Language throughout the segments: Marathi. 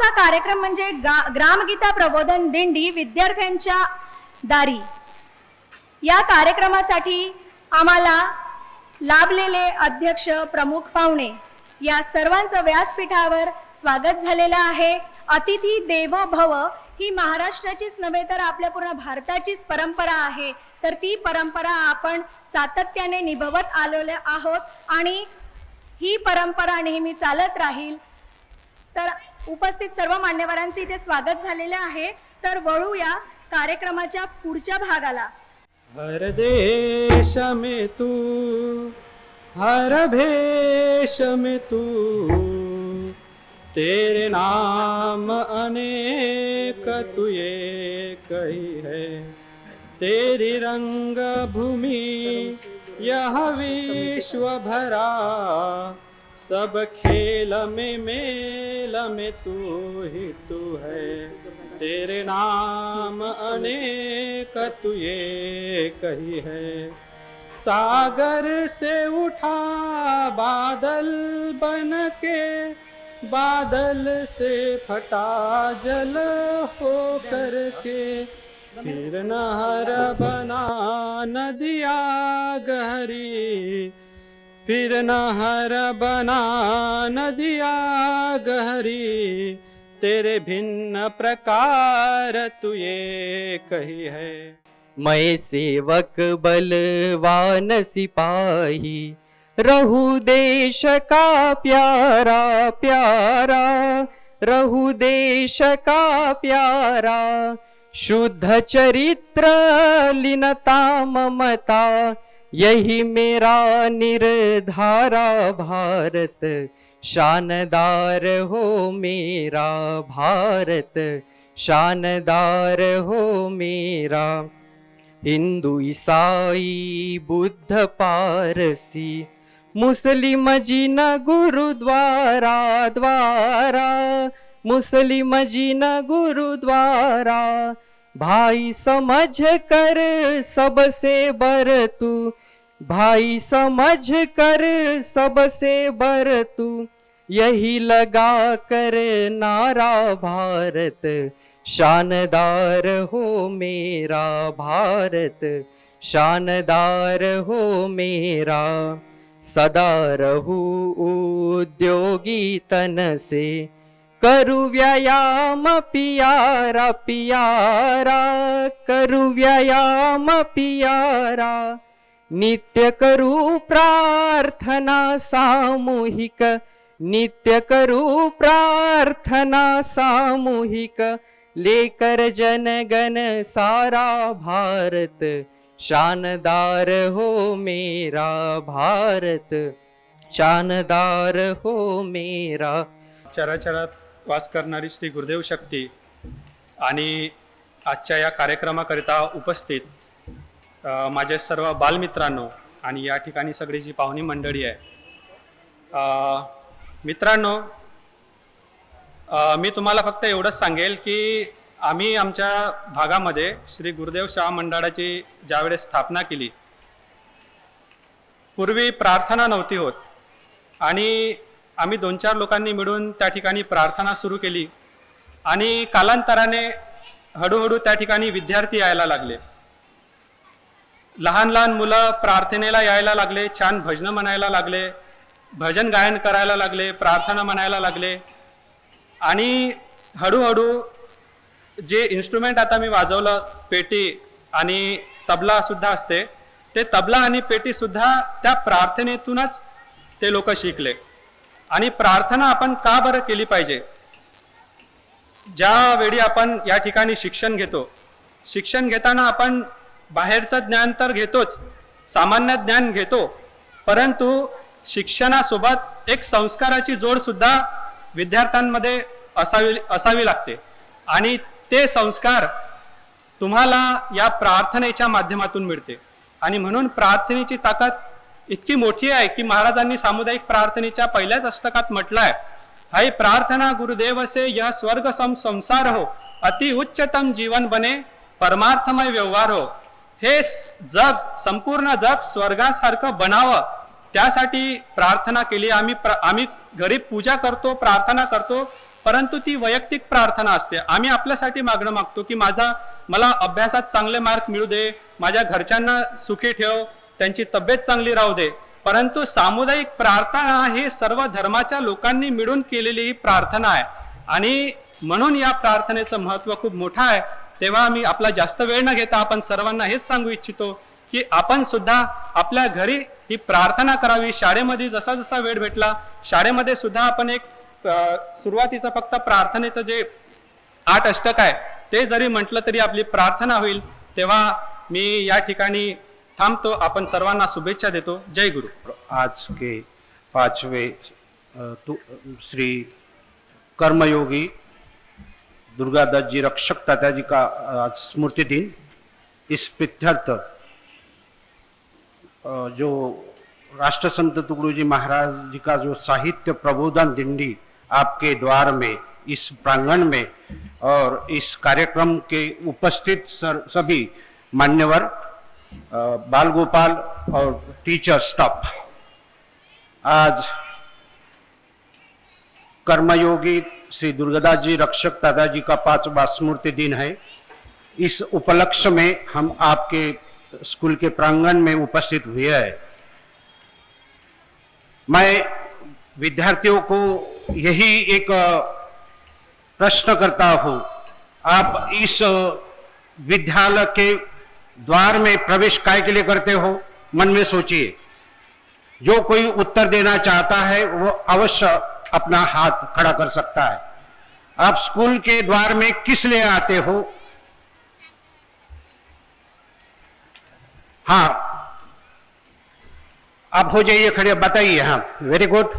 आजचा कार्यक्रम म्हणजे ग्रामगीता प्रबोधन दिंडी विद्यार्थ्यांच्या दारी। या कार्यक्रमासाठी आम्हाला लाभलेले अध्यक्ष, प्रमुख पाहुणे या सर्वांचं व्यासपीठावर स्वागत झालेलं आहे। अतिथी देवो भव ही महाराष्ट्राचीच नव्हे तर आपल्या पूर्ण भारताचीच परंपरा आहे, तर ती परंपरा आपण सातत्याने निभवत आलेलो आहोत आणि ही परंपरा नेहमी चालत राहील। तर उपस्थित सर्व मान्यवरांचे इथे स्वागत झालेले आहे। तर वळूया कार्यक्रमाच्या पुढच्या भागाला। हर देश में तू, हर भेष में तू, तेरे नाम अनेक तू एक ही है। तेरी रंग भूमि यह विश्व भरा, सब खेल में मेल में तू ही तू है। तेरे नाम अनेक तू एक ही है। सागर से उठा बादल बन के, बादल से फटा जल हो करके, फिर नहर बना नदिया गहरी, फिर नहर बना नदिया गहरी। तेरे भिन्न प्रकार तू एक ही है। मैं सेवक बलवान सिपाही, रहूं देश का प्यारा प्यारा, रहूं देश का प्यारा। शुद्ध चरित्र लीनता ममता, यही मेरा निर्धारा। भारत शानदार हो मेरा, भारत शानदार हो मेरा। हिंदू ईसाई बुद्ध पारसी, मुस्लिम जिन गुरुद्वारा द्वारा, मुस्लिम जिन गुरुद्वारा। भाई समझ कर सबसे बर तू, भाई समझ कर सबसे बर तू, यही लगा कर नारा। भारत शानदार हो मेरा, भारत शानदार हो मेरा। सदा रहूं उद्योगी तन से, करु व्यायाम पियारा पियारा, करु व्यायाम पियारा। नित्य करू प्रार्थना सामूहिक, नित्य करू प्रार्थना सामूहिक, लेकर जनगण सारा। भारत शानदार हो मेरा, भारत शानदार हो मेरा। चराचरात वास करणारी श्री गुरुदेव शक्ती आणि आजच्या या कार्यक्रमाकरिता उपस्थित माझे सर्व बालमित्रांनो आणि या ठिकाणी सगळी जी पाहुणी मंडळी आहे, मित्रांनो, मी तुम्हाला फक्त एवढंच सांगेल की आम्ही आमच्या भागामध्ये श्री गुरुदेव शाळा मंडळाची ज्यावेळेस स्थापना केली, पूर्वी प्रार्थना नव्हती होत आणि आम्ही 2-4 लोकांनी मिळून त्या ठिकाणी प्रार्थना सुरू केली आणि कालांतराने हळूहळू त्या ठिकाणी विद्यार्थी यायला लागले। लहान लहान मुलं प्रार्थनेला यायला लागले, छान भजन म्हणायला लागले, भजन गायन करायला लागले, प्रार्थना म्हणायला लागले आणि हळूहळू जे इन्स्ट्रुमेंट आता मी वाजवलं, पेटी आणि तबला सुद्धा असते, ते तबला आणि पेटी सुद्धा त्या प्रार्थनेतूनच ते लोक शिकले। आणि प्रार्थना आपण का बरं केली पाहिजे? ज्या वेळी आपण या ठिकाणी शिक्षण घेतो, शिक्षण घेताना आपण बाहेरचं ज्ञान तर घेतोच, सामान्य ज्ञान घेतो, परंतु शिक्षणासोबत एक संस्काराची जोड सुद्धा विद्यार्थ्यांमध्ये असावी लागते आणि ते संस्कार तुम्हाला या प्रार्थनेच्या माध्यमातून मिळते। आणि म्हणून प्रार्थनेची ताकद इतकी मोठी आहे की महाराजांनी सामुदायिक प्रार्थनेच्या पहिल्याच अष्टकात म्हटलंय, हाय प्रार्थना गुरुदेव से यह स्वर्ग सम संसार हो, अति उच्चतम जीवन बने परमार्थमय व्यवहार हो। हे जग, संपूर्ण जग स्वर्गासारखं बनावं, त्यासाठी प्रार्थना केली। आम्ही घरी पूजा करतो, प्रार्थना करतो, परंतु ती वैयक्तिक प्रार्थना असते. आम्ही आपल्यासाठी मागणं मागतो की मला अभ्यासात चांगले मार्क मिळू दे, माझ्या घरच्यांना सुखी ठेव, त्यांची तब्येत चांगली राहू दे. परंतु सामुदायिक प्रार्थना ही सर्व धर्माच्या लोकांनी मिळून केलेली ही प्रार्थना आहे आणि म्हणून या प्रार्थनेचं महत्व खूप मोठं आहे. तेव्हा मी आपला जास्त वेळ न घेता आपण सर्वांना हेच सांगू इच्छितो की आपण सुद्धा आपल्या घरी ही प्रार्थना करावी. शाळेमध्ये जसा जसा वेळ भेटला शाळेमध्ये सुद्धा आपण एक सुरुवातीचं फक्त प्रार्थनेचं जे 8 अष्टक आहे ते जरी म्हटलं तरी आपली प्रार्थना होईल. तेव्हा मी या ठिकाणी थांबतो. आपण सर्वांना शुभेच्छा देतो. जय गुरु. आज के 5वें श्री कर्मयोगी दुर्गादास जी रक्षक तात्या जी का आज स्मृति दिन, इस प्रीत्यर्थ जो राष्ट्रसंत तुकडोजी महाराज जी का जो साहित्य प्रबोधन दिंडी आपके द्वार में, इस प्रांगण में और इस कार्यक्रम के उपस्थित सभी मान्यवर, बाल गोपाल और टीचर स्टाफ, आज कर्मयोगी श्री दुर्गादास जी रक्षक दादाजी का 5वां स्मृति दिन है. इस उपलक्ष्य में हम आपके स्कूल के प्रांगण में उपस्थित हुए हैं. मैं विद्यार्थियों को यही एक प्रश्न करता हूं, आप इस विद्यालय के द्वार में प्रवेश काय के लिए करते हो? मन में सोचिए. जो कोई उत्तर देना चाहता है वो अवश्य अपना हाथ खड़ा कर सकता है. आप स्कूल के द्वार में किस लिए आते हो? हाँ, आप हो जाइए खड़े, बताइए. हाँ, वेरी गुड.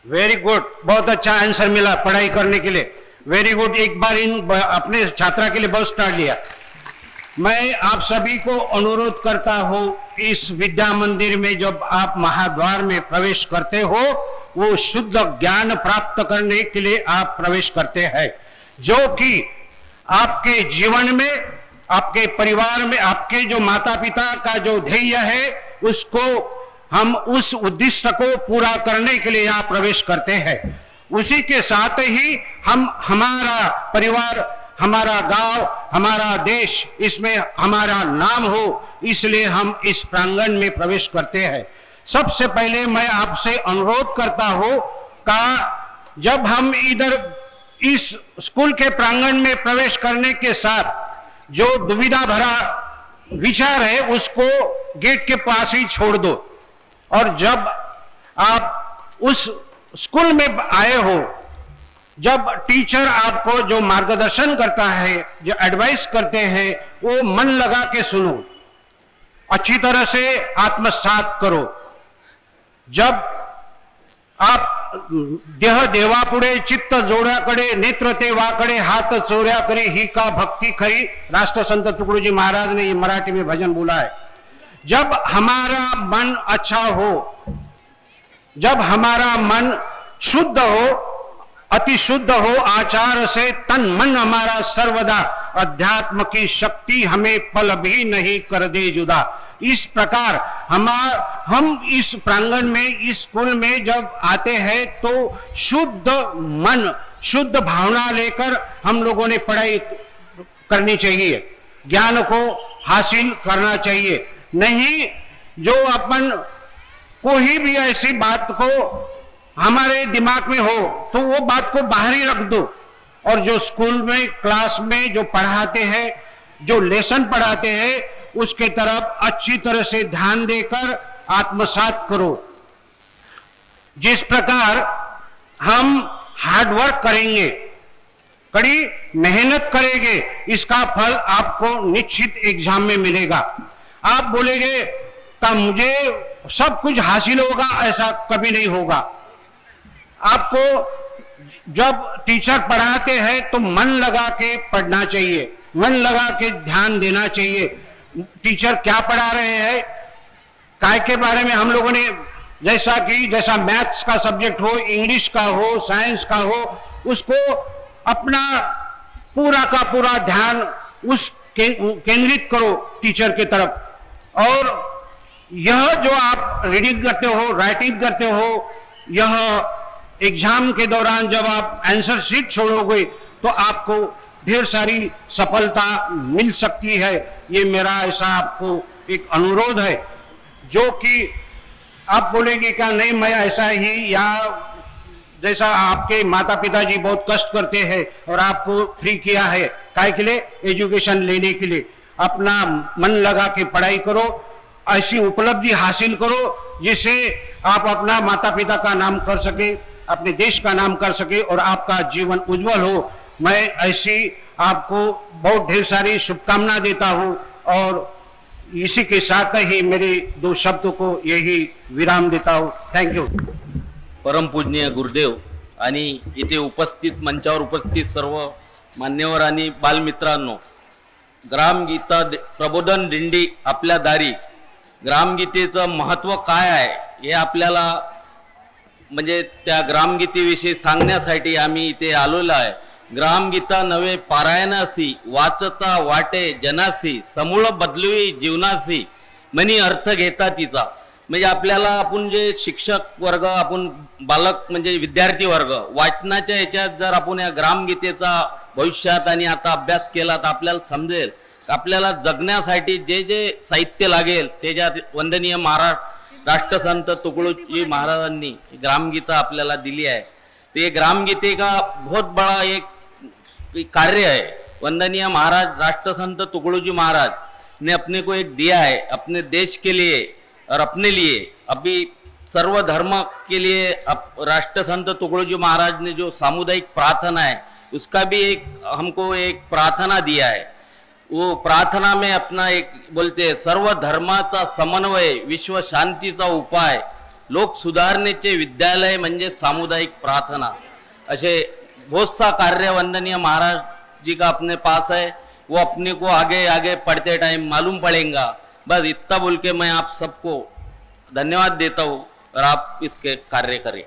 वेरी गुड, बहुत अच्छा आंसर मिला पढ़ाई करने के लिए. Very good. एक बार इन अपने छात्रा के लिए बहुत स्टार्ट लिया. मैं आप सभी को अनुरोध करता हूं, इस विद्या मंदिर में जब आप महाद्वार में प्रवेश करते हो वो शुद्ध ज्ञान प्राप्त करने के लिए आप प्रवेश करते हैं, जो कि आपके जीवन में, आपके परिवार में, आपके जो माता पिता का जो ध्येय है उसको हम उस उद्देश्य को पूरा करने के लिए यहाँ प्रवेश करते हैं. उसी के साथ ही हम, हमारा परिवार, हमारा गांव, हमारा देश, इसमें हमारा नाम हो, इसलिए हम इस प्रांगण में प्रवेश करते हैं. सबसे पहले मैं आपसे अनुरोध करता हूं का जब हम इधर इस स्कूल के प्रांगण में प्रवेश करने के साथ जो दुविधा भरा विचार है उसको गेट के पास ही छोड़ दो. और जब आप उस स्कूल में आए हो, जब टीचर आपको जो मार्गदर्शन करता है, जो एडवाइस करते हैं, वो मन लगा के सुनो, अच्छी तरह से आत्मसात करो. जब आप देह देवापुढे चित्त जोड्याकडे नेत्र तेवाकडे हात चोऱ्या करी ही का भक्ति खरी, राष्ट्रसंत तुकडोजी महाराज ने ये मराठी में भजन बोला है. जब हमारा मन अच्छा हो, जब हमारा मन शुद्ध हो, अति शुद्ध हो आचार से, तन मन हमारा सर्वदा, अध्यात्म की शक्ति हमें पल भी नहीं कर दे जुदा. इस प्रकार हम इस प्रांगण में, इस स्कूल में जब आते हैं तो शुद्ध मन, शुद्ध भावना लेकर हम लोगों ने पढ़ाई करनी चाहिए, ज्ञान को हासिल करना चाहिए. नहीं जो अपन कोई भी ऐसी बात को हमारे दिमाग में हो तो वो बात को बाहर ही रख दो, और जो स्कूल में, क्लास में जो पढ़ाते हैं, जो लेसन पढ़ाते हैं, उसके तरफ अच्छी तरह से ध्यान देकर आत्मसात करो. जिस प्रकार हम हार्डवर्क करेंगे, कड़ी मेहनत करेंगे, इसका फल आपको निश्चित एग्जाम में मिलेगा. आप बोलेंगे का मुझे सब कुछ हासिल होगा, ऐसा कभी नहीं होगा. आपको जब टीचर पढ़ाते हैं तो मन लगा के पढ़ना चाहिए, मन लगा के ध्यान देना चाहिए. टीचर क्या पढ़ा रहे हैं, काय के बारे में हम लोगों ने, जैसा मैथ्स का सब्जेक्ट हो, इंग्लिश का हो, साइंस का हो, उसको अपना पूरा का पूरा ध्यान उस केंद्रित करो टीचर की तरफ. और यह जो आप रीडिंग करते हो, राइटिंग करते हो, यह एग्जाम के दौरान जब आप आंसर शीट छोड़ोगे तो आपको ढेर सारी सफलता मिल सकती है। ये मेरा ऐसा आपको एक अनुरोध है, जो कि आप बोलेंगे क्या नहीं मैं ऐसा ही, या जैसा आपके माता पिता जी बहुत कष्ट करते हैं और आपको फ्री किया है काय के लिए, एजुकेशन लेने के लिए। अपना मन लगा के पढ़ाई करो, ऐसी उपलब्धि हासिल करो जिससे आप अपना माता पिता का नाम कर सके, अपने देश का नाम कर सके और आपका जीवन उज्जवल हो। मैं ऐसी आपको बहुत ढेर सारी शुभकामना देता हूं और इसी के साथ ही मेरे 2 शब्दों को यही विराम देता हूं। Thank you. परमपूजनीय गुरुदेव आणि इथे उपस्थित मंचावर उपस्थित सर्व मान्यवर आणि बालमित्रांनो, ग्रामगीता प्रबोधन दिंडी आपल्या दारी, ग्रामगीतेचं महत्त्व काय आहे हे आपल्याला म्हणजे त्या ग्रामगीतेविषयी सांगण्यासाठी आम्ही इथे आलेलो आहे। ग्रामगीता नवे पारायणासी, वाचता वाटे जनासी, समूळ बदलवी जीवनासी, मनी अर्थ घेता तिचा। म्हणजे आपल्याला आपण जे शिक्षक वर्ग, आपण बालक म्हणजे विद्यार्थी वर्ग, वाचनाच्या याच्यात जर आपण या ग्रामगीतेचा भविष्यात आणि आता अभ्यास केला तर आपल्याला समजेल आपल्याला जगण्यासाठी जे जे साहित्य लागेल त्याच्यात वंदनीय महाराज राष्ट्रसंत तुकडोजी महाराजांनी ग्रामगीता आपल्याला दिली आहे। तो ग्रामगीते का बहुत बड़ा एक कार्य है। वंदनीय महाराज राष्ट्रसंत तुकडोजी महाराज ने अपने को एक दिया है अपने देश के लिए और अपने लिए। अभी सर्व धर्म के लिए राष्ट्रसंत तुकडोजी महाराज ने जो सामुदायिक प्रार्थना है उसका भी एक हमको एक प्रार्थना दिया है। वो प्रार्थना में अपना एक बोलते हैं, सर्व धर्माचा समन्वय, विश्व शांतीचा उपाय, लोक सुधारणेचे विद्यालय म्हणजे सामुदायिक प्रार्थना। असे बहुत सा कार्य वंदनीय महाराज जी का अपने पास है, वो अपने को आगे आगे पढ़ते टाइम मालूम पड़ेगा। बस इतना बोल के मैं आप सबको धन्यवाद देता हूँ और आप इसके कार्य करें।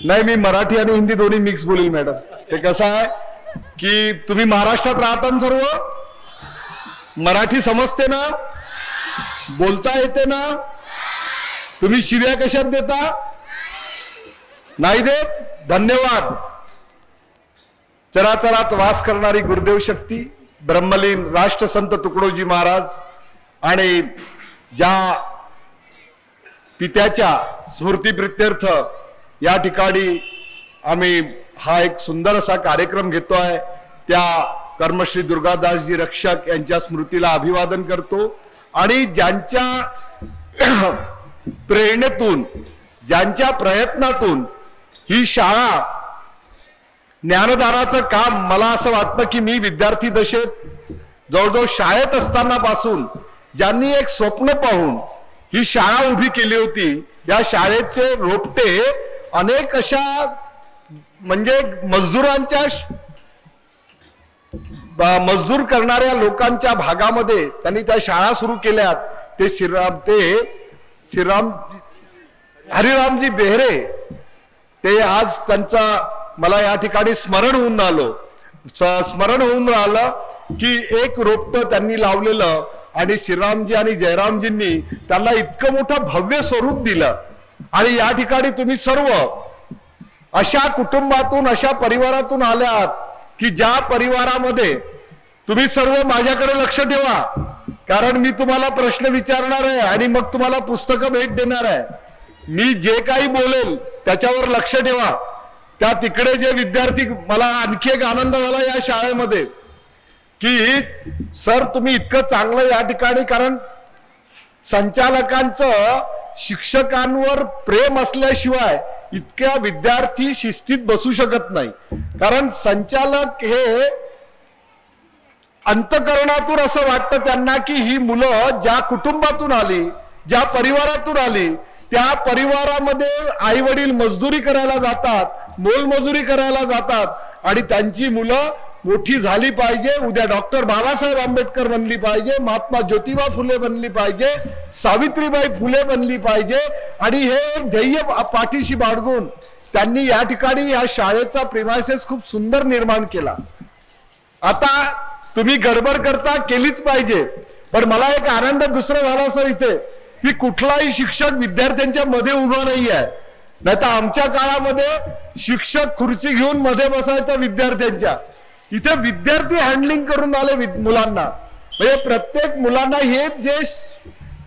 नाही, मी मराठी आणि हिंदी दोन्ही मिक्स बोलील मॅडम। ते कसं आहे की तुम्ही महाराष्ट्रात राहता ना, सर्व मराठी समजते ना, बोलता येते ना, तुम्ही शिव्या कशात देता? नाही देत? धन्यवाद। चराचरात वास करणारी गुरुदेव शक्ती ब्रह्मलीन राष्ट्रसंत तुकडोजी महाराज आणि ज्या पित्याच्या स्मृतीप्रित्यर्थ या ठिकाणी आम्ही हा एक सुंदर असा कार्यक्रम घेतोय। त्या कर्मश्री दुर्गादासजी रक्षक यांच्या स्मृतीला अभिवादन करतो आणि ज्यांच्या प्रेरणेतून, ज्यांच्या प्रयत्नातून ही शाळा ज्ञानदाराचं काम, मला असं वाटतं की मी विद्यार्थी दशेत जवळजवळ शाळेत असताना पासून ज्यांनी एक स्वप्न पाहून ही शाळा उभी केली होती, या शाळेचे रोपटे अनेक अशा म्हणजे मजदूर करणाऱ्या लोकांच्या भागामध्ये त्यांनी त्या शाळा सुरू केल्यात। ते श्रीराम हरिरामजी बेहरे, ते आज त्यांचा मला या ठिकाणी स्मरण होऊन राहिलं की एक रोपट त्यांनी लावलेलं आणि श्रीरामजी आणि जयरामजींनी त्यांना इतकं मोठं भव्य स्वरूप दिलं। आणि या ठिकाणी तुम्ही सर्व अशा कुटुंबातून, अशा परिवारातून आल्यात की ज्या परिवारामध्ये तुम्ही सर्व माझ्याकडे लक्ष ठेवा, कारण मी तुम्हाला प्रश्न विचारणार आहे आणि मग तुम्हाला पुस्तकं भेट देणार आहे। मी जे काही बोलेल त्याच्यावर लक्ष ठेवा। त्या तिकडे जे विद्यार्थी, मला आणखी एक आनंद झाला या शाळेमध्ये की सर तुम्ही इतकं चांगलं या ठिकाणी, कारण संचालकांचं शिक्षकांवर प्रेम असल्याशिवाय इतक्या विद्यार्थी शिस्तीत बसू शकत नाही। कारण संचालक हे अंतःकरणातून असं वाटतं त्यांना की ही मुलं ज्या कुटुंबातून आली, ज्या परिवारातून आली, त्या परिवारामध्ये आई वडील मजदुरी करायला जातात, मोलमजुरी करायला जातात आणि त्यांची मुलं मोठी झाली पाहिजे, उद्या डॉक्टर बाबासाहेब आंबेडकर बनली पाहिजे, महात्मा ज्योतिबा फुले बनली पाहिजे, सावित्रीबाई फुले बनली पाहिजे। आणि हे एक ध्येय पाठीशी बाळगून त्यांनी या ठिकाणी या शाळेचा प्रिमायसेस खूप सुंदर निर्माण केला। आता तुम्ही गडबड करता, केलीच पाहिजे, पण मला एक आनंद दुसरा झाला सर इथे की कुठलाही शिक्षक विद्यार्थ्यांच्या मध्ये उभा नाही आहे. नाही तर आमच्या काळामध्ये शिक्षक खुर्ची घेऊन मध्ये बसायचा विद्यार्थ्यांच्या. इथे विद्यार्थी हँडलिंग करून आले मुलांना. म्हणजे प्रत्येक मुलांना हे जे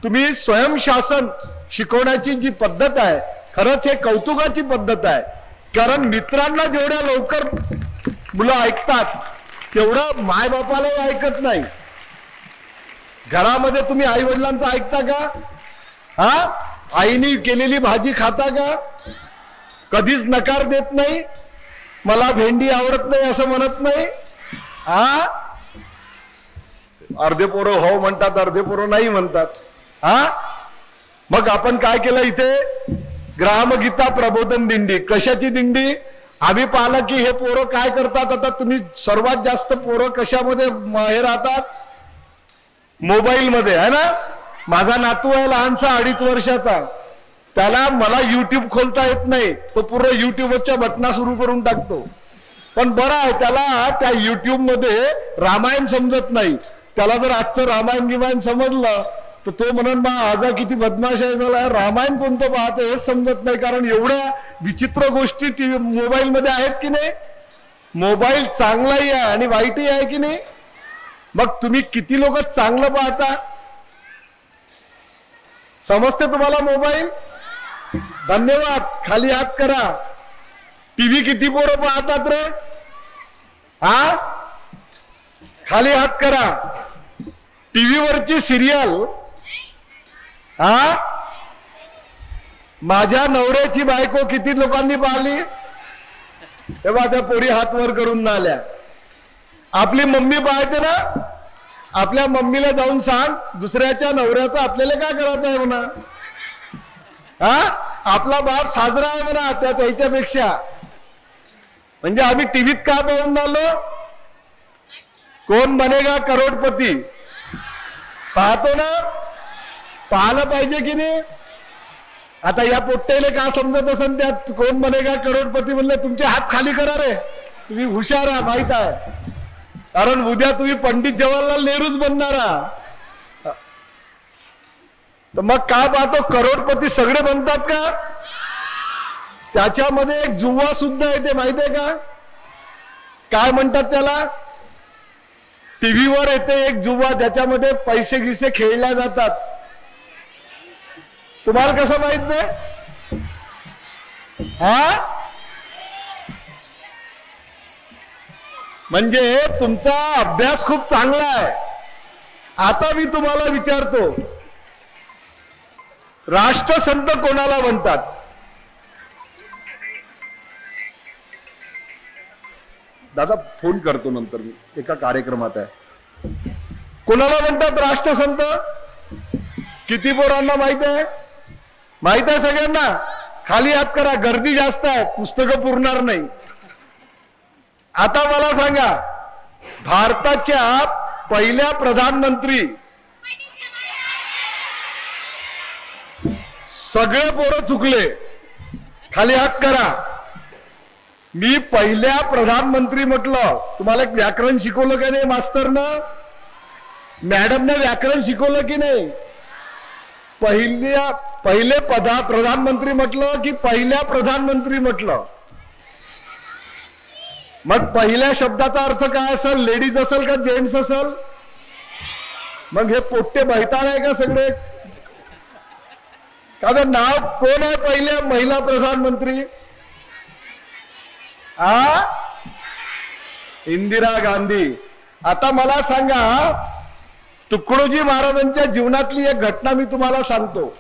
तुम्ही स्वयंशासन शिकवण्याची जी पद्धत आहे खरंच हे कौतुकाची पद्धत आहे. कारण मित्रांना जेवढ्या लवकर मुलं ऐकतात तेवढं मायबापालाही ऐकत नाही. घरामध्ये तुम्ही आई वडिलांचं ऐकता का? हा, आईने केलेली भाजी खाता का? कधीच नकार देत नाही. मला भेंडी आवडत नाही असं म्हणत नाही. हा, अर्धे पोरं हो म्हणतात, अर्धे पोरं नाही म्हणतात. हा, मग आपण काय केलं इथे? ग्रामगीता प्रबोधन दिंडी. कशाची दिंडी? आम्ही पाहिलं की हे पोरं काय करतात. आता तुम्ही सर्वात जास्त पोरं कशामध्ये हे राहतात? मोबाईल मध्ये, है ना. माझा नातू आहे लहानसा 2.5 वर्षाचा. त्याला मला युट्यूब खोलता येत नाही. तो पूर्ण युट्यूबच्या बटना सुरू करून टाकतो. पण बरं आहे त्याला त्या युट्यूब मध्ये रामायण समजत नाही. त्याला जर आजचं रामायण गिमायण समजलं तर तो म्हणून बा आजा किती बदमाश आहे झाला, रामायण कोणतं पाहते हेच समजत नाही. कारण एवढ्या विचित्र गोष्टी टीव्ही मोबाईल मध्ये आहेत की नाही. मोबाईल चांगलाही आहे आणि वाईटही आहे की नाही. मग तुम्ही किती लोक चांगलं पाहता? समजते तुम्हाला मोबाईल? धन्यवाद. खाली हात करा. टीव्ही किती पोरं पाहतात रे? हा, खाली हात करा. टीव्हीवरची सिरियल, हा, माझ्या नवऱ्याची बायको किती लोकांनी पाहिली? तेव्हा त्या पोरी हात वर करून आल्या. आपली मम्मी पाहते ना. आपल्या मम्मीला जाऊन सांग दुसऱ्याच्या नवऱ्याचं आपल्याला काय करायचं आहे म्हणा. हा, आपला बाप साजरा आहे म्हणा त्याच्यापेक्षा. म्हणजे आम्ही टीव्हीत काय पाहून आलो? कोण बनेगा करोडपती पाहतो ना. पाहिलं पाहिजे की नाही. आता या पोट्टेले का समजत असेल त्यात कोण बनेगा करोडपती म्हणलं तुमचे हात खाली करा रे. तुम्ही हुशार आहात माहित आहे. कारण उद्या तुम्ही पंडित जवाहरलाल नेहरूच बनणारा. तर मग काय पाहतो? करोडपती सगळे बनतात का? त्याच्यामध्ये एक जुवा सुद्धा येते माहितीये का? काय म्हणतात त्याला? टीव्हीवर येते एक जुवा ज्याच्यामध्ये पैसे गिसे खेळल्या जातात. तुम्हाला कसं माहित नाही? हा, म्हणजे तुमचा अभ्यास खूप चांगला आहे. आता मी तुम्हाला विचारतो, राष्ट्रसंत कोणाला म्हणतात? दादा फोन करतो नंतर, मी एका कार्यक्रमात आहे. कोणाला म्हणतात राष्ट्रसंत? किती पोरांना माहित आहे? माहित आहे सगळ्यांना? खाली हात करा. गर्दी जास्त आहे, पुस्तकं पुरणार नाही. आता मला सांगा, भारताच्या पहिल्या प्रधानमंत्री, सगळे पोरं चुकले. खाली हात करा. मी पहिल्या प्रधानमंत्री म्हटलं. तुम्हाला व्याकरण शिकवलं की नाही मास्तरनं? मॅडमने व्याकरण शिकवलं की नाही? पहिले प्रधानमंत्री म्हटलं की पहिल्या प्रधानमंत्री म्हटलं? मग पहिल्या शब्दाचा अर्थ काय असेल? लेडीज असेल का जेंट्स असेल? मग हे पोट्टे बहिताळ आहे का सगळे? का नाव कोण आहे पहिल्या महिला प्रधानमंत्री? इंदिरा गांधी. आता मला सांगा, तुकडोजी महाराजांच्या जीवनातली एक घटना मी तुम्हाला सांगतो.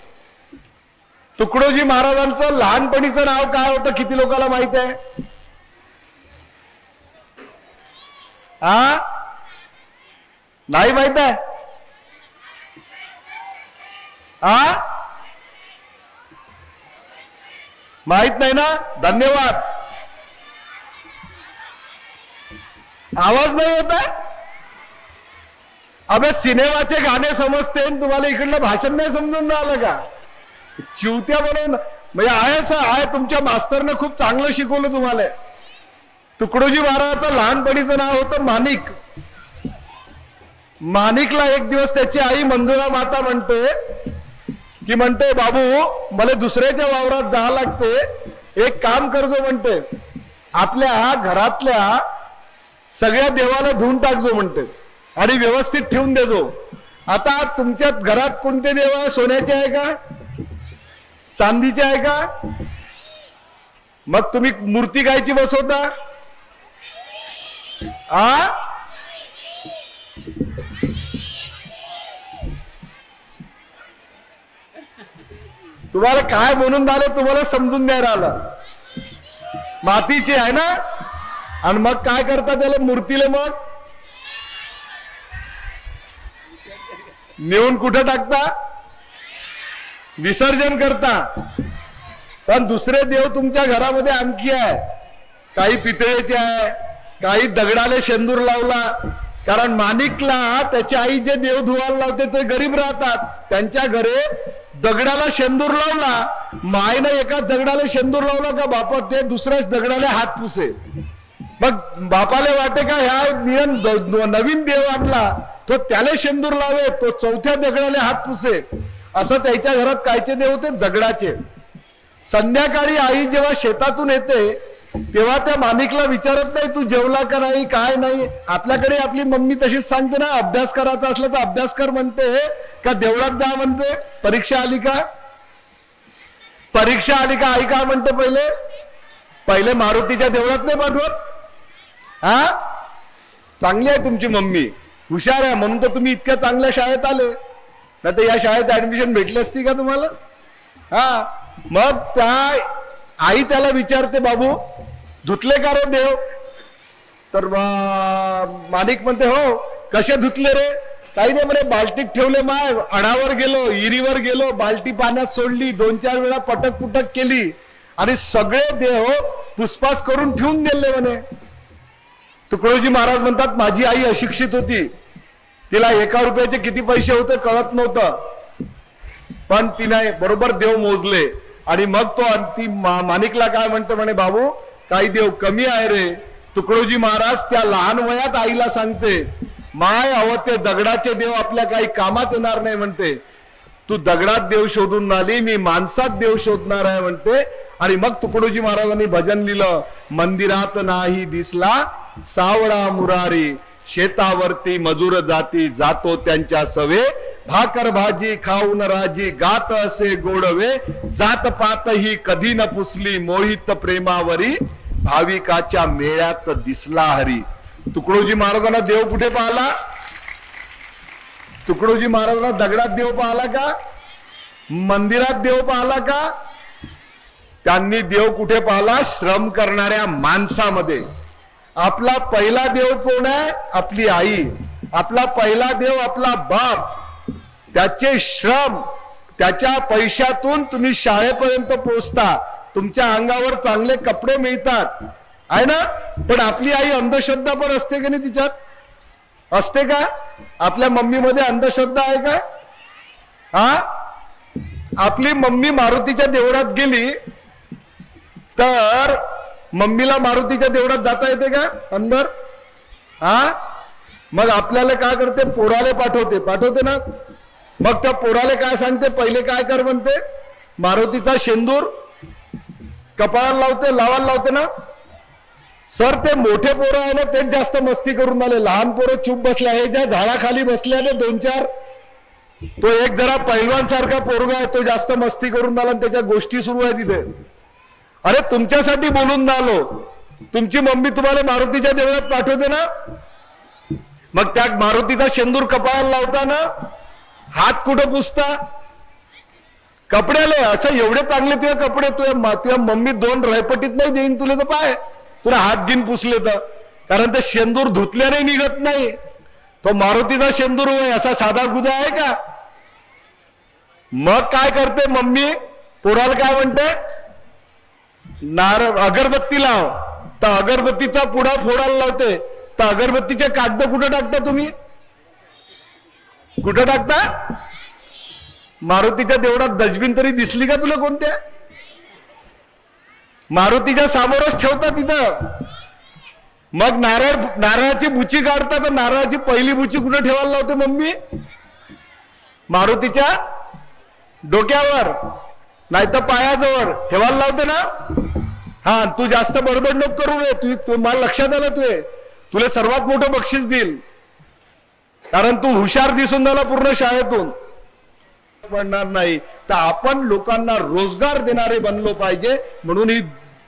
तुकडोजी महाराजांचं लहानपणीचं नाव काय होतं? किती लोकांना माहित आहे? नाही माहित आहे? माहित नाही ना? धन्यवाद. आवाज नाही येत आहे? अबे सिनेमाचे गाणे समजते, तुम्हाला इकडलं भाषण नाही समजून आलं का? चिवत्या म्हणून म्हणजे आहे तुमच्या मास्तरनं खूप चांगलं शिकवलं तुम्हाला. तुकडोजी महाराजांचं लहानपणीचं नाव होतं माणिक. माणिकला एक दिवस त्याची आई मंजुळा माता म्हणते बाबू मला दुसऱ्याच्या वावरात जा लागते, एक काम करजो म्हणते, आपल्या घरातल्या सगळ्या देवाला धुवून टाकजो म्हणते आणि व्यवस्थित ठेवून देजो. आता तुमच्या घरात कोणते देव आहे? सोन्याचे आहे का, चांदीचे आहे का? मग तुम्ही मूर्ती कायची बसवता? आ तुम्हाला काय म्हणून झालं तुम्हाला समजून नाही राहिलं. मातीची आहे ना, आणि मग काय करता त्याला मूर्तीला? मग नेऊन कुठं टाकता? विसर्जन करता. पण दुसरे देव तुमच्या घरामध्ये आणखी आहे, काही पितळेचे आहे, काही दगडाले शेंदूर लावला. कारण माणिकला त्याची आई जे देव धुवायला लावते ते गरीब राहतात, त्यांच्या घरी दगडाला शेंदूर लावला. मायनं एका दगडाला शेंदूर लावला का बापा ते दुसऱ्याच दगडाला हात पुसे. मग बापाले वाटे का ह्या नवीन देव आणला तो त्याला शेंदूर लावे, तो चौथ्या दगडाला हात पुसे. असं त्याच्या घरात कायचे देव होते? दगडाचे. संध्याकाळी आई जेव्हा शेतातून येते तेव्हा त्या माणिकला विचारत नाही तू जेवला का नाही, काय नाही. आपल्याकडे आपली मम्मी तशीच सांगते ना, अभ्यास करायचा असला तर अभ्यास कर म्हणते का देवळात जा म्हणते? परीक्षा आली का? परीक्षा आली का आई काय म्हणते? पहिले मारुतीच्या देवळात नाही पाठवत. हा, चांगली आहे तुमची मम्मी, हुशार आहे म्हणून तर तुम्ही इतक्या चांगल्या शाळेत आले, नाही तर या शाळेत ऍडमिशन भेटली असती का तुम्हाला? हा, मग त्या आई त्याला विचारते बाबू धुतले का रे देव? तर माणिक म्हणते हो. कसे धुतले रे? काही नाही म्हणे, बाल्टीत ठेवले. माय अडावर गेलो, इरीवर गेलो, बाल्टी पाण्यात सोडली, 2-4 वेळा पटक पुटक केली आणि सगळे देव पुसपास करून ठेवून दिले म्हणे. तुकडोजी महाराज म्हणतात माझी आई अशिक्षित होती, तिला 1 रुपयाचे किती पैसे होते कळत नव्हतं, पण तिने बरोबर देव मोजले. आणि मग तो ती माणिकला काय म्हणतो म्हणे बाबू काही देव कमी आहे रे. तुकडोजी महाराज त्या लहान वयात आईला सांगते माय अव ते दगडाचे देव आपल्या काही कामात येणार नाही म्हणते. तू दगडात देव शोधून आली, मी माणसात देव शोधणार आहे म्हणते. आणि मग तुकडोजी महाराजांनी भजन लिहिलं, मंदिरात नाही दिसला सावळा मुरारी, शेतावरती मजूर जाती जातो त्यांच्या सवे, भाकर भाजी खाऊन राजी गात असे गोडवे, जात पात ही कधी न पुसली मोहित प्रेमावरी, भाविकाच्या मेळ्यात दिसला हरी. तुकडोजी महाराजांना देव कुठे पाहला? तुकडोजी महाराजांना दगडात देव पाहला का? मंदिरात देव पाहला का? त्यांनी देव कुठे पाहला? श्रम करणाऱ्या माणसामध्ये. आपला पहिला देव कोण आहे? आपली आई. आपला पहिला देव आपला बाप. त्याचे श्रम, त्याच्या पैशातून तुम्ही शाळेपर्यंत पोहोचता, तुमच्या अंगावर चांगले कपडे मिळतात आहे ना. पण आपली आई अंधश्रद्धा पण असते का नाही? तिच्यात असते का? आपल्या मम्मी मध्ये अंधश्रद्धा आहे का? हा, आपली मम्मी मारुतीच्या देवळात गेली तर मम्मीला मारुतीच्या देवळात जाता येते का अंदर? हा, मग आपल्याला काय करते? पोराले पाठवते ना. मग त्या पोराले काय सांगते? पहिले काय कर म्हणते? मारुतीचा शेंदूर कपाळाला लावायला लावते ना. सर ते मोठे पोरं आहे ना तेच जास्त मस्ती करून आले, लहान पोरं चूप बसले आहे. ज्या झाडाखाली बसले ना 2-4, तो एक जरा पैलवान सारखा पोरगा आहे, तो जास्त मस्ती करून आला आणि त्याच्या गोष्टी सुरू आहे तिथे. अरे तुमच्यासाठी बोलून आलो, तुमची मम्मी तुम्हाला मारुतीच्या देवळात पाठवते ना. मग त्या मारुतीचा शेंदूर कपाळाला लावता ना, हात कुठं पुसता? कपड्याले. अच्छा एवढे चांगले तुझे कपडे, तुझ्या मम्मी 2 रयपटीत नाही देईन तुला तर पाय, तुला हात घेऊन पुसले तर. कारण ते शेंदूर धुतल्याने निघत नाही, तो मारुतीचा शेंदूर होय, असा साधा गुदा आहे का? मग काय करते मम्मी? पोराला काय म्हणते? अगरबत्ती लाव. तर अगरबत्तीचा पुडा फोडायला लावते. तर अगरबत्तीचे कागद कुठं टाकता तुम्ही? कुठं टाकता? मारुतीच्या देवळात डस्टबिन तरी दिसली का तुला कोणत्या? मारुतीच्या समोरच ठेवता तिथं. मग नारळाची बुची काढता तर नारळाची पहिली बुची कुठे ठेवायला लावते मम्मी? मारुतीच्या डोक्यावर नाही तर पायाजवळ ठेवायला लावते ना. हा, तू जास्त बडबड नको करू रे. तू मला लक्षात आलं तुला सर्वात मोठं बक्षीस देईल, कारण तू हुशार दिसून झाला पूर्ण शाळेतून. पडणार नाही तर आपण लोकांना रोजगार देणारे बनलो पाहिजे, म्हणून ही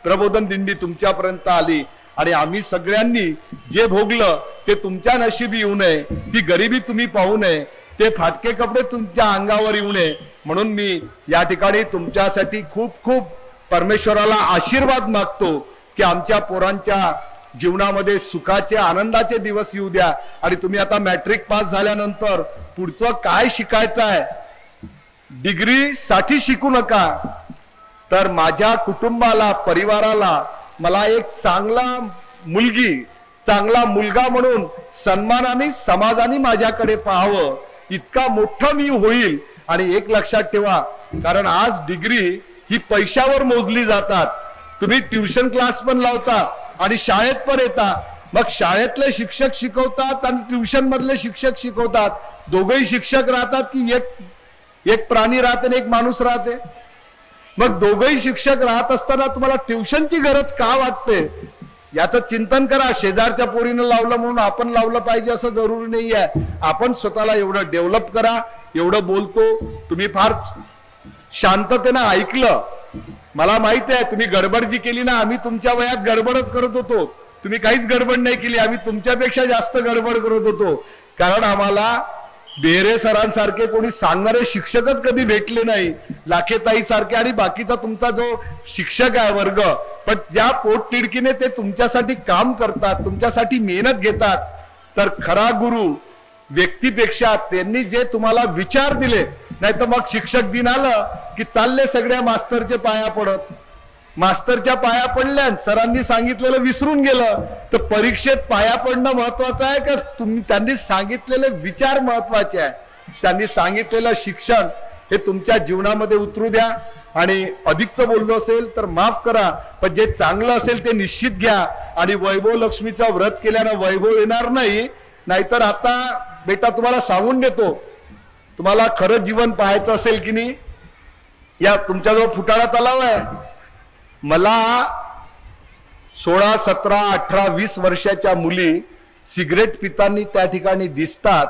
प्रबोधन दिंडी तुमच्यापर्यंत आली. आणि आम्ही सगळ्यांनी जे भोगलं ते तुमच्या नशिबी येऊ नये, ती गरिबी तुम्ही पाहू नये, ते फाटके कपडे तुमच्या अंगावर येऊ नये, म्हणून मी या ठिकाणी तुमच्यासाठी खूप खूप परमेश्वराला आशीर्वाद मागतो की आमच्या पोरांच्या जीवनामध्ये सुखाचे आनंदाचे दिवस येऊ द्या. आणि तुम्ही आता मॅट्रिक पास झाल्यानंतर पुढचं काय शिकायचं आहे, डिग्री साठी शिकू नका, तर माझ्या कुटुंबाला परिवाराला मला एक चांगला मुलगा म्हणून सन्मानाने समाजाने माझ्याकडे पाहावं, इतका मोठा मी होईल. आणि एक लक्षात ठेवा, कारण आज डिग्री ही पैशावर मोजली जातात. तुम्ही ट्युशन क्लास पण लावता आणि शाळेत पण येता, मग शाळेतले शिक्षक शिकवतात आणि ट्युशन मधले शिक्षक शिकवतात. दोघेही शिक्षक राहतात की एक प्राणी राहते आणि एक माणूस राहते? मग दोघेही शिक्षक राहत असताना तुम्हाला ट्युशनची गरज का वाटते, याचं चिंतन करा. शेजारच्या पोरीनं लावलं म्हणून आपण लावलं पाहिजे असं जरुरी नाही आहे. आपण स्वतःला एवढं डेव्हलप करा. एवढं बोलतो, तुम्ही फार शांततेनं ऐकलं. मला माहिती आहे तुम्ही गडबड जी केली ना, आम्ही तुमच्या वयात गडबडच करत होतो, तुम्ही काहीच गडबड नाही केली. आम्ही तुमच्यापेक्षा जास्त गडबड करत होतो, कारण आम्हाला बेहरे सरांसारखे कोणी सांगणारे शिक्षकच कधी भेटले नाही, लाखेताई सारखे आणि बाकीचा तुमचा जो शिक्षक आहे वर्ग, पण ज्या पोटतिडकीने ते तुमच्यासाठी काम करतात, तुमच्यासाठी मेहनत घेतात. तर खरा गुरु व्यक्तीपेक्षा त्यांनी जे तुम्हाला विचार दिले, नाही तर मग शिक्षक दिन आलं की चालले सगळ्या मास्तरचे पाया पडत. मास्तरच्या पाया पडल्या, सरांनी सांगितलेलं विसरून गेलं. तर परीक्षेत पाया पडणं महत्वाचं आहे का त्यांनी सांगितलेले विचार महत्वाचे आहे? त्यांनी सांगितलेलं शिक्षण हे तुमच्या जीवनामध्ये उतरू द्या. आणि अधिकचं बोललो असेल तर माफ करा, पण जे चांगलं असेल ते निश्चित घ्या. आणि वैभव लक्ष्मीचं व्रत केल्यानं वैभव येणार नाही. नाहीतर आता बेटा तुम्हाला सांगून देतो, तुम्हाला खरं जीवन पाहायचं असेल की नाही, या तुमच्याजवळ फुटाळा तलाव आहे. मला 16, 17, 18, 20 वर्षाच्या मुली सिगरेट पितानी त्या ठिकाणी दिसतात.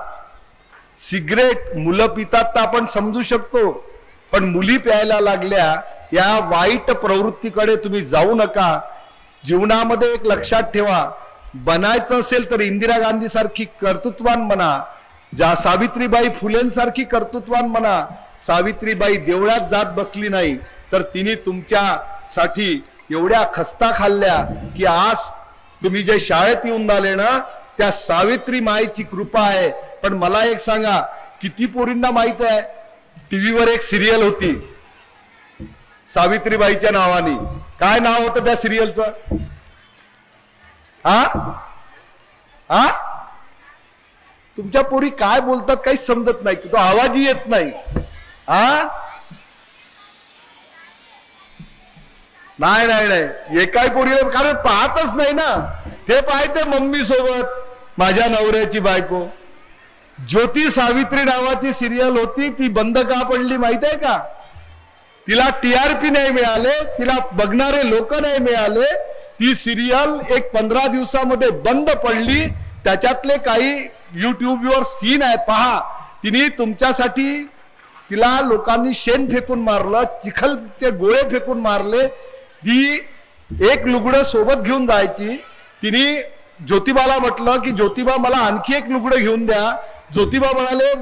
सिगरेट मुलं पितात तर आपण समजू शकतो, पण मुली प्यायला लागल्या, या वाईट प्रवृत्तीकडे तुम्ही जाऊ नका. जीवनामध्ये एक लक्षात ठेवा, बनायचं असेल तर इंदिरा गांधी सारखी कर्तृत्वान बना, सावित्रीबाई फुलेंसारखी कर्तृत्वान म्हणा. सावित्रीबाई देवळात जात बसली नाही, तर तिने तुमच्यासाठी एवढ्या खस्ता खाल्ल्या की आज तुम्ही जे शाळेत येऊन आले ना, त्या सावित्री माईची कृपा आहे. पण मला एक सांगा, किती पोरींना माहित आहे टीव्हीवर एक सिरियल होती सावित्रीबाईच्या नावाने? काय नाव होतं त्या सिरियलचं? हा तुमच्या पोरी काय बोलतात काही समजत नाही, तो आवाजही येत नाही. नाही नाही नाही, एकाही पोरीला कारण पाहतच नाही ना. ते पाहते मम्मी सोबत, माझ्या नवऱ्याची बायको. ज्योती सावित्री नावाची सिरियल होती, ती बंद का पडली माहित आहे का? तिला TRP नाही मिळाले, तिला बघणारे लोक नाही मिळाले. ती सिरियल एक 15 दिवसामध्ये बंद पडली. त्याच्यातले काही युट्यूबवर सीन आहे, पहा. तिने तुमच्यासाठी, तिला लोकांनी शेण फेकून मारलं, चिखलचे गोळे फेकून मारले. ती एक लुगडं सोबत घेऊन जायची. तिने ज्योतिबाला म्हटलं की ज्योतिबा मला आणखी एक लुगडं घेऊन द्या. ज्योतिबा म्हणाले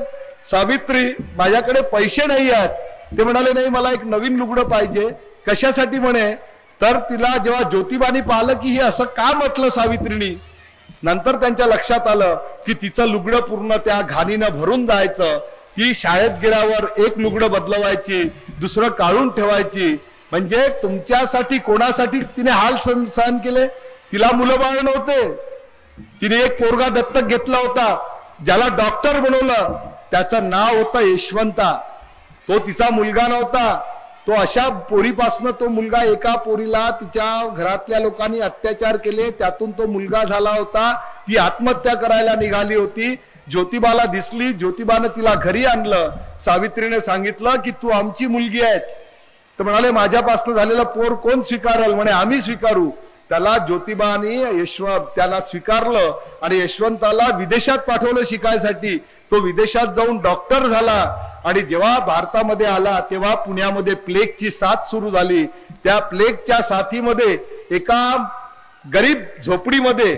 सावित्री माझ्याकडे पैसे नाही आहेत. ते म्हणाले नाही मला एक नवीन लुगडं पाहिजे. कशासाठी म्हणे? तर तिला जेव्हा ज्योतिबानी पाहिलं की हे असं का म्हटलं सावित्रीनी, नंतर त्यांच्या लक्षात आलं की तिचं लुगडं पूर्ण त्या घाणीनं भरून जायचं. ती शाळेत गेल्यावर एक लुगडं बदलवायची, दुसरं काढून ठेवायची. म्हणजे तुमच्यासाठी कोणासाठी तिने हाल सहन केले? तिला मुलं बाळ नव्हते. तिने एक पोरगा दत्तक घेतला होता, ज्याला डॉक्टर बनवलं. त्याचं नाव होतं यशवंता. तो तिचा मुलगा नव्हता. तो अशा पोरीपासनं तो मुलगा, एका पोरीला तिच्या घरातल्या लोकांनी अत्याचार केले, त्यातून तो मुलगा झाला होता, ती आत्महत्या करायला निघाली होती. ज्योतिबाला दिसली, ज्योतिबानं तिला घरी आणलं. सावित्रीने सांगितलं की तू आमची मुलगी आहे. तर म्हणाले माझ्यापासून झालेलं पोर कोण स्वीकारल? म्हणे आम्ही स्वीकारू. त्याला ज्योतिबानी त्याला स्वीकारलं आणि यशवंताला विदेशात पाठवलं शिकायसाठी. तो विदेशात जाऊन डॉक्टर झाला आणि जेव्हा भारतामध्ये आला तेव्हा पुण्यामध्ये प्लेगची साथ सुरू झाली. त्या प्लेगच्या साथीमध्ये एका गरीब झोपडीमध्ये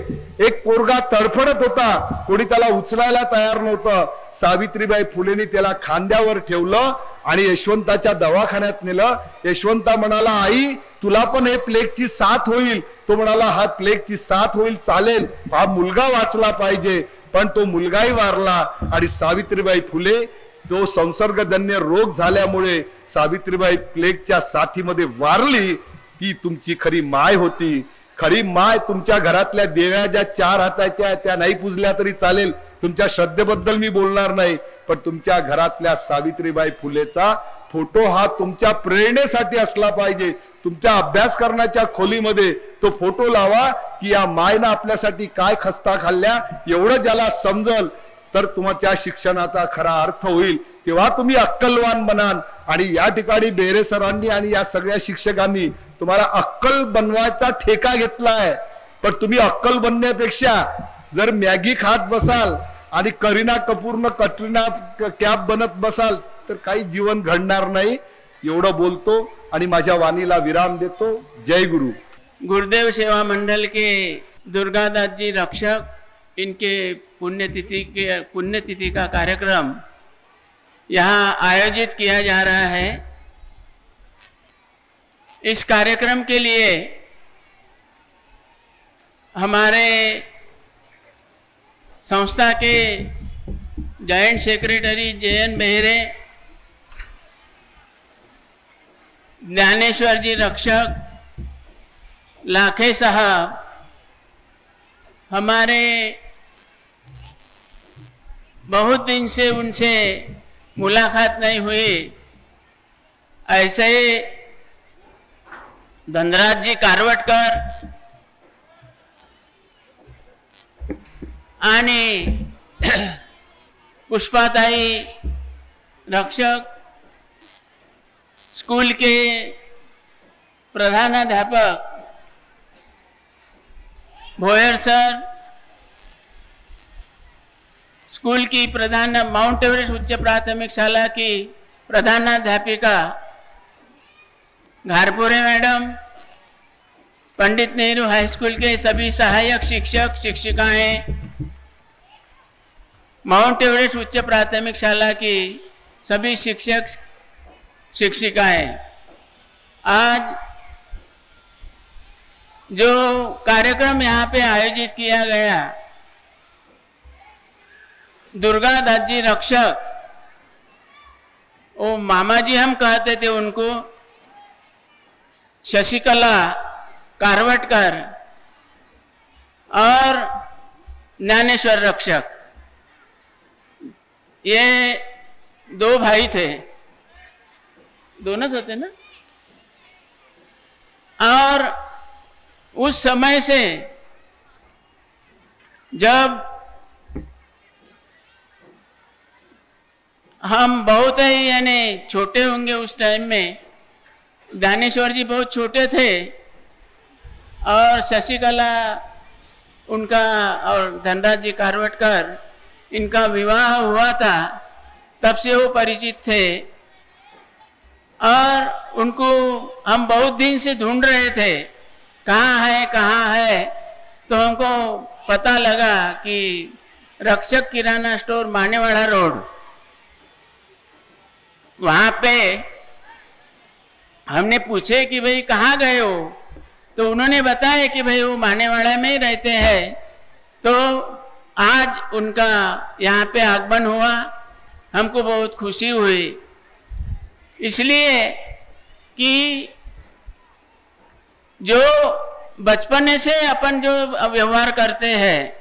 एक पोरगा तडफडत होता, कोणी त्याला उचलायला तयार नव्हतं. सावित्रीबाई फुलेंनी त्याला खांद्यावर ठेवलं आणि यशवंताच्या दवाखान्यात नेलं. यशवंता म्हणाला आई तुला पण हे प्लेगची साथ होईल. तो म्हणाला हा प्लेगची साथ होईल चालेल, हा मुलगा वाचला पाहिजे. पण तो मुलगाही वारला आणि सावित्रीबाई फुले तो संसर्गजन्य रोग झाल्यामुळे सावित्रीबाई प्लेगच्या साथीमध्ये वारली. ती तुमची खरी माय होती. खरी माय तुमच्या घरातल्या देव्या ज्या 4 हाताच्या त्या नाही पुजल्या तरी चालेल, तुमच्या श्रद्धेबद्दल मी बोलणार नाही, पण तुमच्या घरातल्या सावित्रीबाई फुलेचा फोटो हा तुमच्या प्रेरणेसाठी असला पाहिजे. तुमच्या अभ्यास करण्याच्या खोलीमध्ये तो फोटो लावा की या मायनं आपल्यासाठी काय खस्ता खाल्ल्या, एवढं ज्याला समजल तर तुम्हाला त्या शिक्षणाचा खरा अर्थ होईल. तेव्हा तुम्ही अक्कलवान बनाल. आणि या ठिकाणी बेरे सरांनी आणि या सगळ्या शिक्षकांनी तुम्हाला अक्कल बनवायचा ठेका घेतलाय. पण तुम्ही अक्कल बनण्यापेक्षा जर मॅगी खात बसाल आणि करीना कपूरनं कटरीना कॅफ बनत बसाल तर काही जीवन घडणार नाही. एवढं बोलतो आणि माझ्या वाणीला विराम देतो. जय गुरु. गुरुदेव सेवा मंडल के दुर्गादास जी रक्षक, इनके पुण्यतिथि का कार्यक्रम यहाँ आयोजित किया जा रहा है. इस कार्यक्रम के लिए हमारे संस्था के जॉइंट सेक्रेटरी JN बेहरे, ज्ञानेश्वर जी रक्षक, लाखे साहब, हमारे बहुत दिन से उनसे मुलाकात नहीं हुई, ऐसे धनराज जी कारवटकर आणि पुष्पाताई रक्षक, स्कूल के प्रधानाध्यापक भोयर सर, स्कूल की प्रधान माउंट एवरेस्ट उच्च प्राथमिक शाला की प्रधानाध्यापिका घारपुरे मैडम, पंडित नेहरू हाई स्कूल के सभी सहायक शिक्षक शिक्षिकाएं, माउंट एवरेस्ट उच्च प्राथमिक शाला की सभी शिक्षक शिक्षिकाएं, आज जो कार्यक्रम यहाँ पे आयोजित किया गया, दुर्गादास जी रक्षक, वो मामा जी हम कहते थे उनको, शशिकला कारवटकर और ज्ञानेश्वर रक्षक, ये 2 भाई थे, दोनों होते ना. और उस समय से जब हम बहुत ही यानी छोटे होंगे उस टाइम में, ज्ञानेश्वर जी बहुत छोटे थे और शशिकला उनका और धनराज जी कारवटकर इनका विवाह हुआ था, तब से वो परिचित थे. और उनको हम बहुत दिन से ढूंढ रहे थे, कहाँ है. तो हमको पता लगा कि रक्षक किराना स्टोर मानेवाड़ा रोड, वहाँ पे हमने पूछे कि भाई कहाँ गए हो, तो उन्होंने बताया कि भाई वो मानेवाड़ा में ही रहते हैं. तो आज उनका यहाँ पे आगमन हुआ, हमको बहुत खुशी हुई, इसलिए कि जो बचपन से अपन जो व्यवहार करते हैं,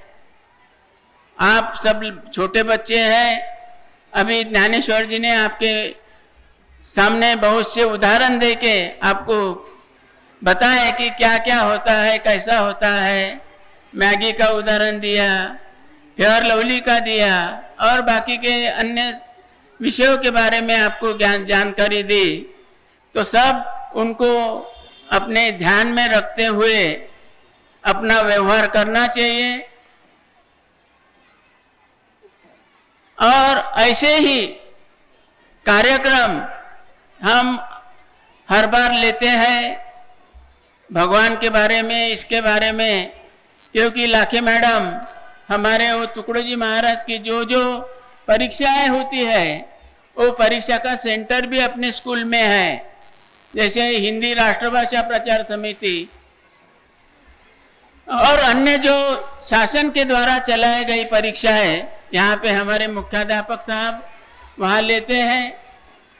आप सब छोटे बच्चे हैं, अभी ज्ञानेश्वर जी ने आपके सामने बहुत से उदाहरण दे के आपको बताए कि क्या क्या होता है, कैसा होता है। मैगी का उदाहरण दिया, फेयर लवली का दिया और बाकी के अन्य विषयों के बारे में आपको जानकारी दी। तो सब उनको अपने ध्यान में रखते हुए अपना व्यवहार करना चाहिए। और ऐसे ही कार्यक्रम हम हर बार लेते हैं भगवान के बारे में, इसके बारे में, क्योंकि लाखे मैडम हमारे वो टुकड़ो जी महाराज की जो परीक्षाएं होती है वो परीक्षा का सेंटर भी अपने स्कूल में है। जैसे हिंदी राष्ट्रभाषा प्रचार समिति और अन्य जो शासन के द्वारा चलाई गई परीक्षाएं, यहाँ पे हमारे मुख्याध्यापक साहब वहाँ लेते हैं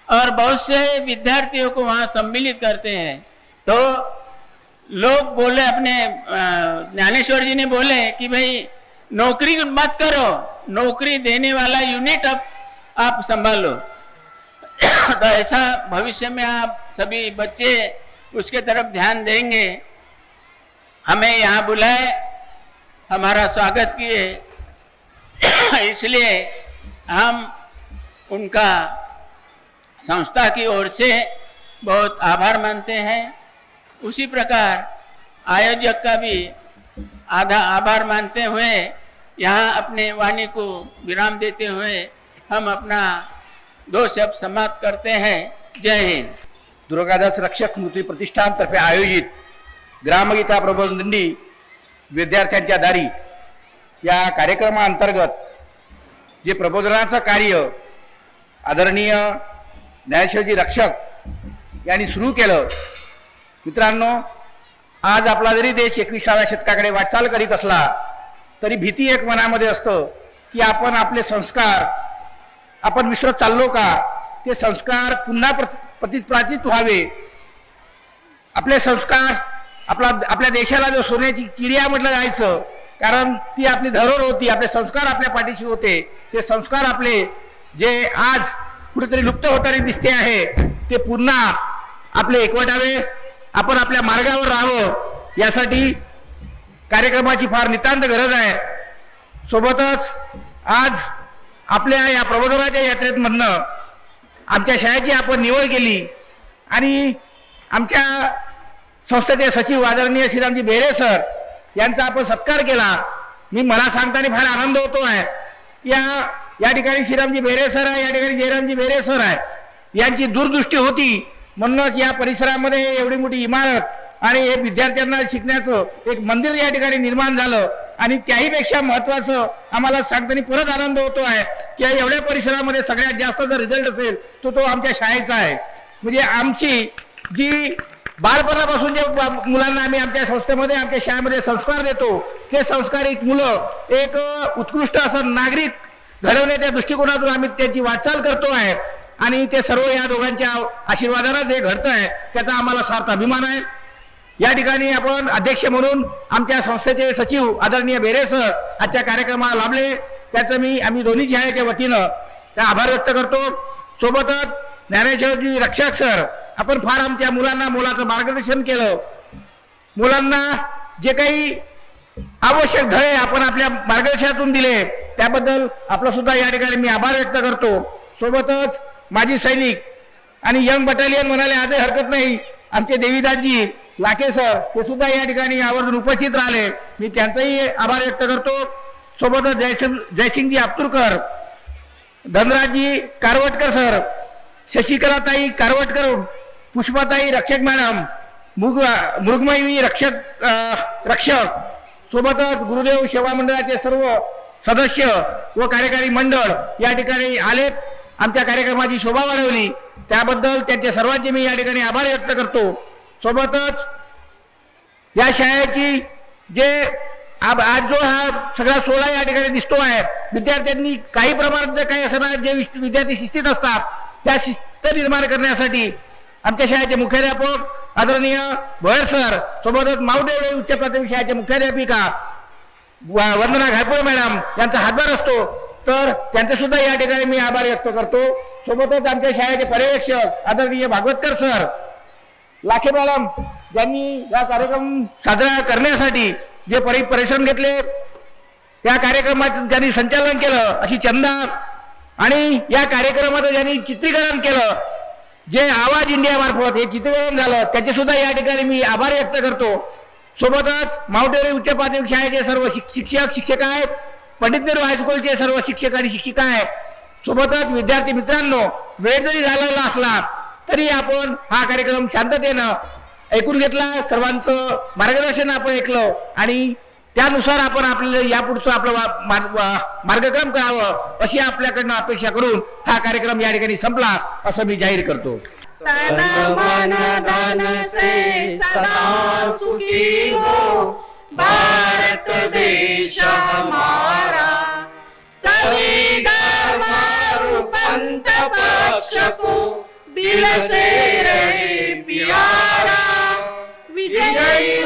और बहुत से विद्यार्थियों को वहाँ सम्मिलित करते हैं। तो लोग बोले, अपने ज्ञानेश्वर जी ने बोले कि भाई नौकरी मत करो, नौकरी देने वाला यूनिट अब आप संभालो। तो ऐसा भविष्य में आप सभी बच्चे उसके तरफ ध्यान देंगे। हमें यहाँ बुलाए, हमारा स्वागत किए, इसलिए हम उनका संस्था की ओर से बहुत आभार मानते हैं। उसी प्रकार आयोजक का भी आधा आभार मानते हुए यहाँ अपने वाणी को विराम देते हुए हम अपना 2 शब्द समाप्त करते हैं। जय हिंद। दुर्गादास रक्षक स्मृती प्रतिष्ठान तर्फे आयोजित ग्रामगीता प्रबोधन दिंडी विद्यार्थ्यांच्या दारी या कार्यक्रमाअंतर्गत जे प्रबोधनाचं कार्य आदरणीय ज्ञानेश्वरजी रक्षक यांनी सुरू केलं। मित्रांनो, आज आपला जरी देश 21व्या शतकाकडे वाटचाल करीत असला तरी भीती एक मनामध्ये असतं की आपण आपले संस्कार आपण विसरत चाललो का, ते संस्कार पुन्हा प्रतिपादित व्हावे। आपले संस्कार आपल्या देशाला जो सोन्याची चिडिया म्हटलं जायचं, कारण ती आपली धरोहर होती, आपले संस्कार आपल्या पाठीशी होते। ते संस्कार आपले जे आज कुठेतरी लुप्त होताना दिसते आहे ते पुन्हा आपले एकवटावे, आपण आपल्या मार्गावर राहावं यासाठी कार्यक्रमाची फार नितांत गरज आहे। सोबतच आज आपल्या या प्रबोधनाच्या यात्रेमधनं आमच्या शाळेची आपण निवड केली आणि आमच्या संस्थेचे सचिव आदरणीय श्रीरामजी बेरे सर यांचा आपण सत्कार केला। मला सांगताना फार आनंद होतो आहे। या ठिकाणी श्रीरामजी बेरे सर आहे, या ठिकाणी जयरामजी बेरे सर आहे, यांची दूरदृष्टी होती म्हणूनच या परिसरामध्ये एवढी मोठी इमारत आणि हे विद्यार्थ्यांना शिकण्याचं एक मंदिर या ठिकाणी निर्माण झालं। आणि त्याहीपेक्षा महत्त्वाचं आम्हाला सांगताना परत आनंद होतो आहे की एवढ्या परिसरामध्ये सगळ्यात जास्त जर रिझल्ट असेल तो आमच्या शाळेचा आहे। म्हणजे आमची जी बालपणापासून जे मुलांना आम्ही आमच्या संस्थेमध्ये आमच्या शाळेमध्ये संस्कार देतो ते संस्कारित मुलं एक उत्कृष्ट असं नागरिक घडवण्याच्या दृष्टिकोनातून आम्ही त्यांची वाटचाल करतो आहे आणि ते सर्व या दोघांच्या आशीर्वादानेच हे घडतं आहे, त्याचा आम्हाला सार्थ अभिमान आहे। या ठिकाणी आपण अध्यक्ष म्हणून आमच्या संस्थेचे सचिव आदरणीय बेरे सर आजच्या कार्यक्रमाला लाभले, त्याचं आम्ही दोन्ही शाळेच्या वतीनं त्या आभार व्यक्त करतो। सोबतच ज्ञानेश्वरजी रक्षक सर आपण फार आमच्या मुलांना मोलाचं मार्गदर्शन केलं। मुलांना जे काही आवश्यक धडे आपण आपल्या मार्गदर्शनातून दिले त्याबद्दल आपला सुद्धा या ठिकाणी मी आभार व्यक्त करतो। सोबतच माजी सैनिक आणि यंग बटालियन म्हणाले आजही हरकत नाही, आमचे देवीदासजी लाखे सर ते सुद्धा या ठिकाणी आवर्जून उपस्थित राहिले, मी त्यांचाही आभार व्यक्त करतो। सोबतच जयसिंगजी आपतुरकर, धनराजजी कारवटकर सर, शशिकलाताई कारवटकर, पुष्पाताई रक्षक मॅडम, मृगमयी रक्षक, सोबतच गुरुदेव सेवा मंडळाचे सर्व सदस्य व कार्यकारी मंडळ या ठिकाणी आलेत, आमच्या कार्यक्रमाची शोभा वाढवली, त्याबद्दल त्यांचे सर्वांचे मी या ठिकाणी आभार व्यक्त करतो। सोबतच या शाळेची जे आज जो हा सगळा सोहळा या ठिकाणी दिसतो आहे, विद्यार्थ्यांनी काही प्रमाणात जे काही असणार जे विद्यार्थी शिस्तीत असतात त्या शिस्त निर्माण करण्यासाठी आमच्या शाळेचे मुख्याध्यापक आदरणीय भोयर सर, सोबतच माऊदेव उच्च प्राथमिक शाळेचे मुख्याध्यापिका वंदना घायपोळे मॅडम यांचा हातभार असतो, तर त्यांचे सुद्धा या ठिकाणी मी आभार व्यक्त करतो। सोबतच आमच्या शाळेचे पर्यवेक्षक आदरणीय भागवतकर सर, लाखे मॅडम यांनी या कार्यक्रम साजरा करण्यासाठी जे परिश्रम घेतले, या कार्यक्रमाचं ज्यांनी संचालन केलं अशी चंदा, आणि या कार्यक्रमाचं ज्यांनी चित्रीकरण केलं, जे आवाज इंडिया मार्फत हे चित्रीकरण झालं, त्याचे सुद्धा या ठिकाणी मी आभार व्यक्त करतो. सोबतच माउंटेरी उच्च प्राथमिक शाळेचे सर्व शिक्षक शिक्षिका आहेत, पंडित नेहरू हायस्कूलचे सर्व शिक्षक आणि शिक्षिका आहेत, सोबतच विद्यार्थी मित्रांनो, वेळ जरी झालेला असला तरी आपण हा कार्यक्रम शांततेनं ऐकून घेतला, सर्वांचं मार्गदर्शन आपण ऐकलं आणि त्यानुसार आपण आपल्याला यापुढचं आपलं मार्गक्रम करावं अशी आपल्याकडनं अपेक्षा करून हा कार्यक्रम या ठिकाणी संपला असं मी जाहीर करतो. तन मन धन से सदा सुखी हो भारत देश हमारा, सभी धर्म पंथ पक्ष को दिल से रहे प्यारा, विजयी